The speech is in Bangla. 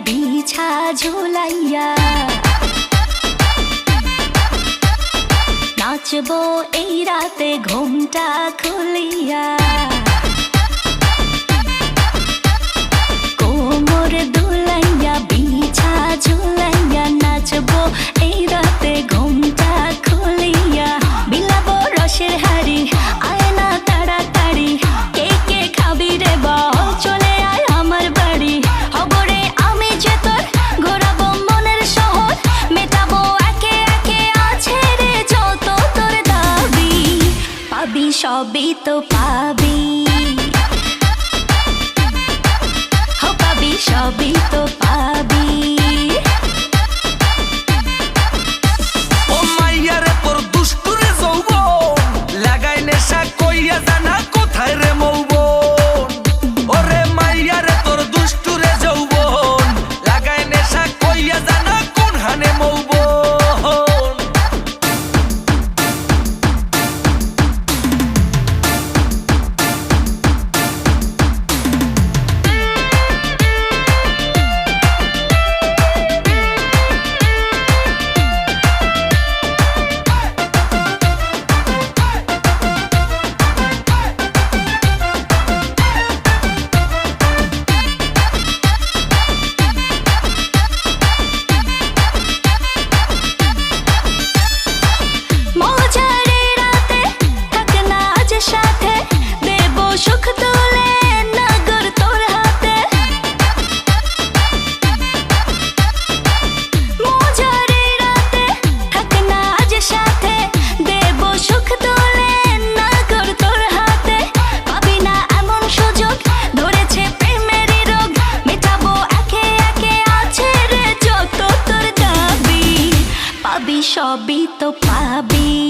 বিছা ঝুলাইয়া নাচবো এই রাতে ঘুমটা খুলিয়া কোমর দুলাইয়া বিছা ঝুলাইয়া নাচবো এই রাতে ঘুমটা খুলিয়া বিলাবো রসের হাড়ি আয় না তাড়াতাড়ি কে কে খাবি রে বল চলে আয় আমার বাড়ি হবরে আমি যে তোর ঘোরাবো মনের শহর মেটাবো একে একে আছে রে যত তোর দাবি পাবি সবই তো পাবি পাবি সবই তো পাবি ও মাইয়া রে তোর দুষ্টুরে যৌবন লাগাই নেশা কইয়া জানা কোথায় রে মৌবন ওরে মাইয়া রে তোর দুষ্টুরে যৌবন লাগাই নেশা কইয়া জানা কোন হানে মৌবন সবই তো পাবি